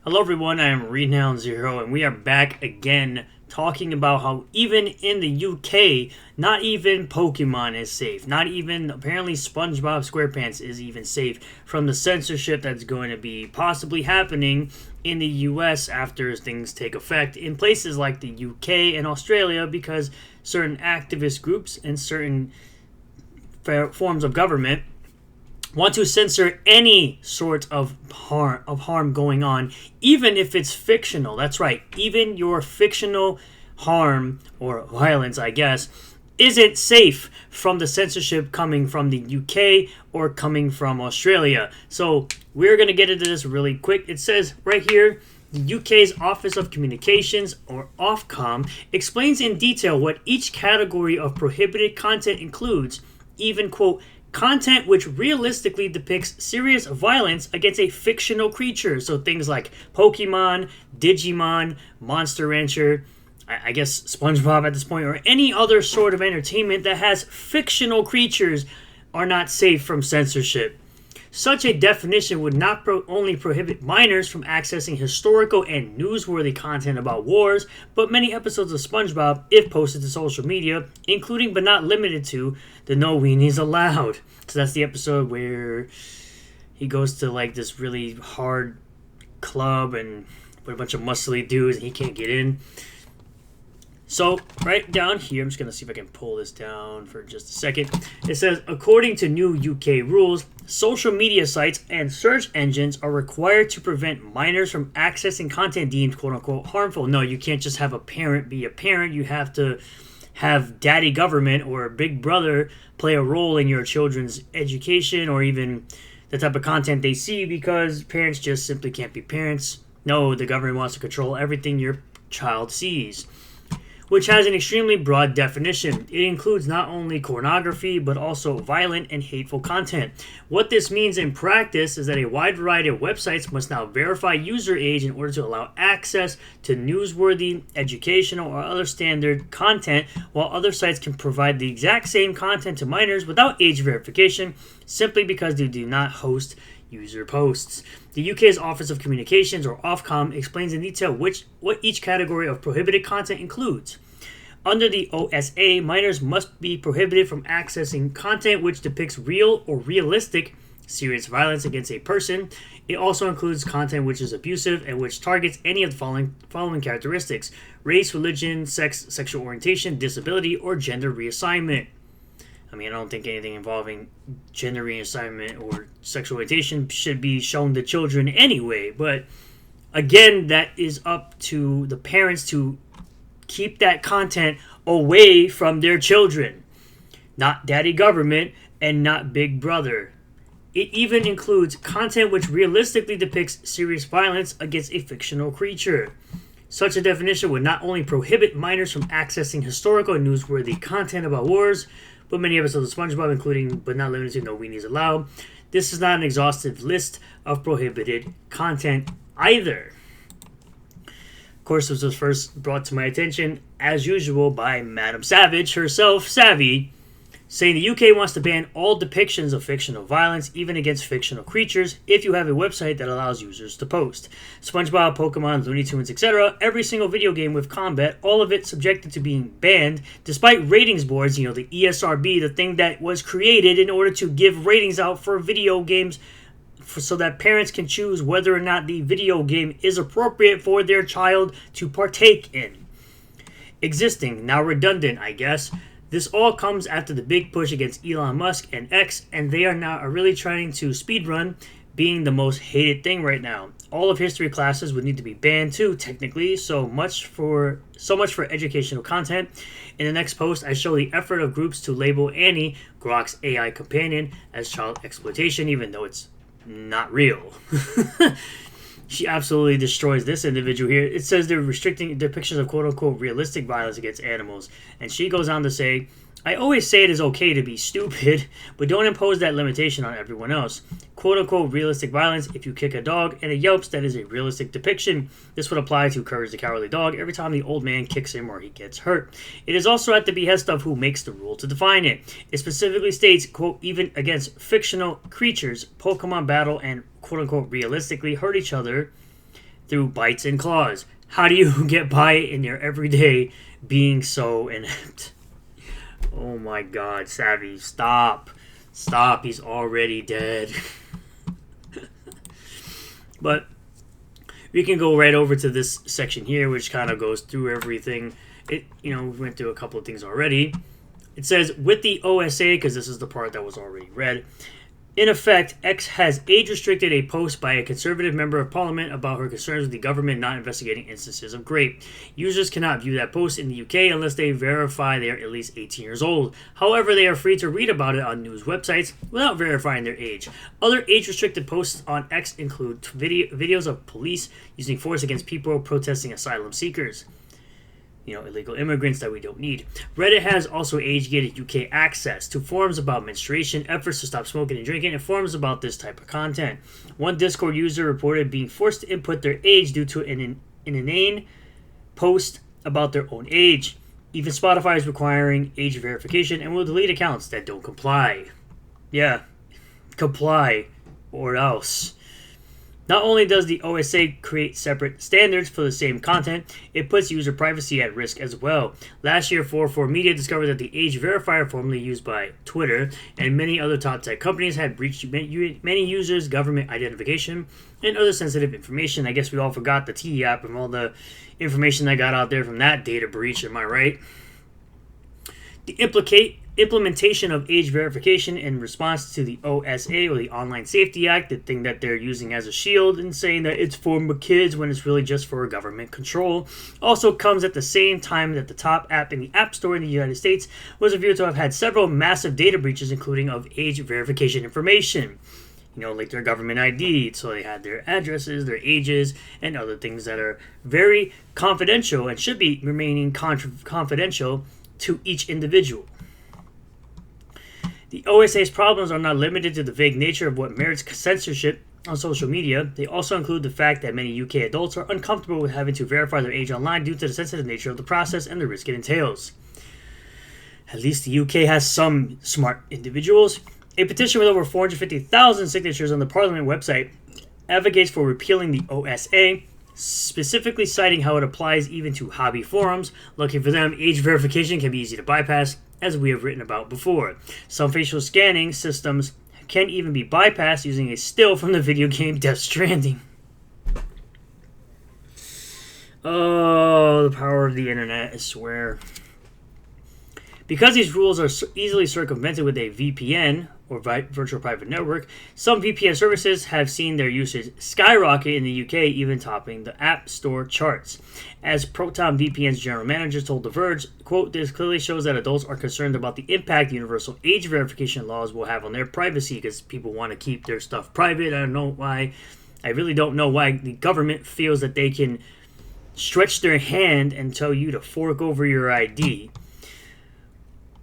Hello everyone, I am Relentlessly, and we are back again talking about how even in the UK, not even Pokemon is safe. Not even, apparently, SpongeBob SquarePants is even safe from the censorship that's going to be possibly happening in the US after things take effect in places like the UK and Australia, because certain activist groups and certain forms of government want to censor any sort of harm going on, even if it's fictional. That's right, even your fictional harm or violence, I guess, isn't safe from the censorship coming from the UK or coming from Australia. So we're going to get into this really quick. It says right here, the UK's Office of Communications, or Ofcom, explains in detail what each category of prohibited content includes, even, quote, content which realistically depicts serious violence against a fictional creature. So things like Pokemon, Digimon, Monster Rancher, I guess SpongeBob at this point, or any other sort of entertainment that has fictional creatures are not safe from censorship. Such a definition would not only prohibit minors from accessing historical and newsworthy content about wars, but many episodes of SpongeBob, if posted to social media, including but not limited to the No Weenies Allowed. So that's the episode where he goes to like this really hard club and with a bunch of muscly dudes and he can't get in. So, right down here, I'm just going to see if I can pull this down for just a second. It says, according to new UK rules, social media sites and search engines are required to prevent minors from accessing content deemed quote-unquote harmful. No, you can't just have a parent be a parent. You have to have daddy government or big brother play a role in your children's education or even the type of content they see, because parents just simply can't be parents. No, the government wants to control everything your child sees, which has an extremely broad definition. It includes not only pornography, but also violent and hateful content. What this means in practice is that a wide variety of websites must now verify user age in order to allow access to newsworthy, educational, or other standard content, while other sites can provide the exact same content to minors without age verification, simply because they do not host user posts. The UK's Office of Communications, or Ofcom, explains in detail what each category of prohibited content includes. Under the OSA, minors must be prohibited from accessing content which depicts real or realistic serious violence against a person. It also includes content which is abusive and which targets any of the following characteristics: race, religion, sex, sexual orientation, disability, or gender reassignment. I mean, I don't think anything involving gender reassignment or sexual orientation should be shown to children anyway. But again, that is up to the parents to keep that content away from their children. Not daddy government and not big brother. It even includes content which realistically depicts serious violence against a fictional creature. Such a definition would not only prohibit minors from accessing historical and newsworthy content about wars, but many episodes of SpongeBob, including but not limited to No Weenies Allowed. This is not an exhaustive list of prohibited content either. Of course, this was first brought to my attention, as usual, by Madam Savage herself, Savvy, saying the UK wants to ban all depictions of fictional violence, even against fictional creatures, if you have a website that allows users to post. SpongeBob, Pokemon, Looney Tunes, etc., every single video game with combat, all of it subjected to being banned, despite ratings boards, the ESRB, the thing that was created in order to give ratings out for video games so that parents can choose whether or not the video game is appropriate for their child to partake in. Existing, now redundant, I guess. This all comes after the big push against Elon Musk and X, and they are now really trying to speedrun being the most hated thing right now. All of history classes would need to be banned too, technically, so much for educational content. In the next post, I show the effort of groups to label Annie, Grok's AI companion, as child exploitation, even though it's not real. She absolutely destroys this individual here. It says they're restricting depictions of quote-unquote realistic violence against animals. And she goes on to say, I always say it is okay to be stupid, but don't impose that limitation on everyone else. Quote-unquote realistic violence, if you kick a dog and it yelps, that is a realistic depiction. This would apply to Courage the Cowardly Dog every time the old man kicks him or he gets hurt. It is also at the behest of who makes the rule to define it. It specifically states, quote, even against fictional creatures, Pokemon battle and quote-unquote realistically hurt each other. through bites and claws. How do you get by in your everyday being so inept? Oh my god, Savvy, stop. Stop, he's already dead. But we can go right over to this section here, which kind of goes through everything. We went through a couple of things already. It says, with the OSA, because this is the part that was already read, in effect, X has age-restricted a post by a conservative member of parliament about her concerns with the government not investigating instances of rape. Users cannot view that post in the UK unless they verify they are at least 18 years old. However, they are free to read about it on news websites without verifying their age. Other age-restricted posts on X include videos of police using force against people protesting asylum seekers. Illegal immigrants that we don't need. Reddit has also age-gated UK access to forums about menstruation, efforts to stop smoking and drinking, and forums about this type of content. One Discord user reported being forced to input their age due to an inane post about their own age. Even Spotify is requiring age verification and will delete accounts that don't comply. Yeah, comply or else. Not only does the OSA create separate standards for the same content, it puts user privacy at risk as well. Last year, 404 Media discovered that the age verifier formerly used by Twitter and many other top tech companies had breached many users' government identification and other sensitive information. I guess we all forgot the T app and all the information that got out there from that data breach, am I right? The implementation of age verification in response to the OSA, or the Online Safety Act, the thing that they're using as a shield and saying that it's for kids when it's really just for government control, also comes at the same time that the top app in the App Store in the United States was revealed to have had several massive data breaches, including of age verification information. Like their government ID, so they had their addresses, their ages, and other things that are very confidential and should be remaining confidential to each individual. The OSA's problems are not limited to the vague nature of what merits censorship on social media. They also include the fact that many UK adults are uncomfortable with having to verify their age online due to the sensitive nature of the process and the risk it entails. At least the UK has some smart individuals. A petition with over 450,000 signatures on the Parliament website advocates for repealing the OSA, specifically citing how it applies even to hobby forums. Lucky for them, age verification can be easy to bypass, as we have written about before. Some facial scanning systems can even be bypassed using a still from the video game Death Stranding. Oh, the power of the internet, I swear. Because these rules are easily circumvented with a VPN, or virtual private network, some VPN services have seen their usage skyrocket in the UK, even topping the App Store charts. As Proton VPN's general manager told The Verge, quote, "This clearly shows that adults are concerned about the impact universal age verification laws will have on their privacy," because people want to keep their stuff private. I really don't know why the government feels that they can stretch their hand and tell you to fork over your ID.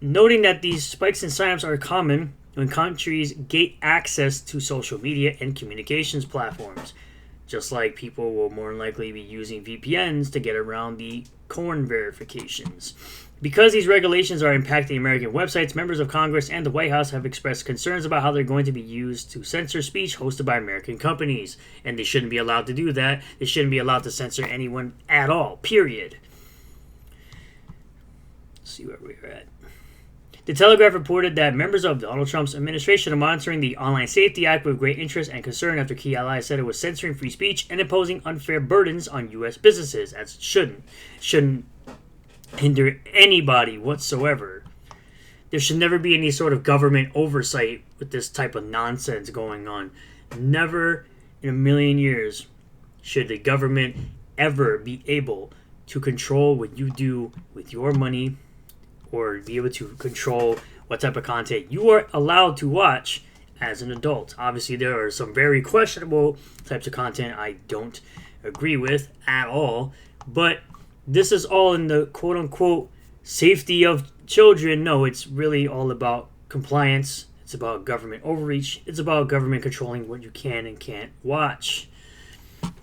Noting that these spikes in signups are common when countries gate access to social media and communications platforms. Just like people will more than likely be using VPNs to get around the corn verifications. Because these regulations are impacting American websites, members of Congress and the White House have expressed concerns about how they're going to be used to censor speech hosted by American companies. And they shouldn't be allowed to do that. They shouldn't be allowed to censor anyone at all, period. Let's see where we're at. The Telegraph reported that members of Donald Trump's administration are monitoring the Online Safety Act with great interest and concern after key allies said it was censoring free speech and imposing unfair burdens on U.S. businesses, as it shouldn't hinder anybody whatsoever. There should never be any sort of government oversight with this type of nonsense going on. Never in a million years should the government ever be able to control what you do with your money, or be able to control what type of content you are allowed to watch as an adult. Obviously, there are some very questionable types of content I don't agree with at all, but this is all in the quote-unquote safety of children. No, it's really all about compliance. It's about government overreach. It's about government controlling what you can and can't watch.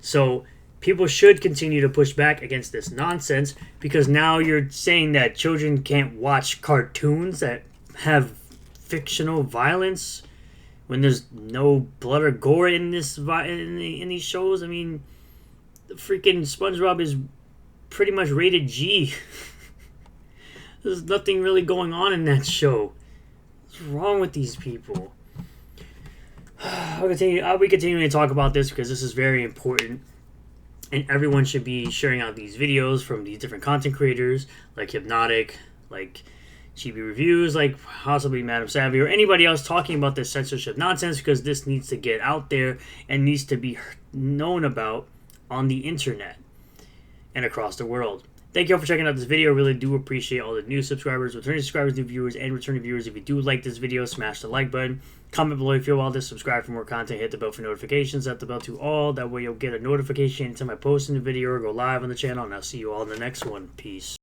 So people should continue to push back against this nonsense, because now you're saying that children can't watch cartoons that have fictional violence when there's no blood or gore in these shows. I mean, the freaking SpongeBob is pretty much rated G. There's nothing really going on in that show. What's wrong with these people? I'll be continuing to talk about this because this is very important. And everyone should be sharing out these videos from these different content creators, like Hypnotic, like Chibi Reviews, like possibly Madam Savvy, or anybody else talking about this censorship nonsense, because this needs to get out there and needs to be known about on the internet and across the world. Thank you all for checking out this video. I really do appreciate all the new subscribers, returning subscribers, new viewers, and returning viewers. If you do like this video, smash the like button. Comment below if you feel all this. Subscribe for more content. Hit the bell for notifications. Set the bell to all. That way you'll get a notification anytime I post a new video or go live on the channel. And I'll see you all in the next one. Peace.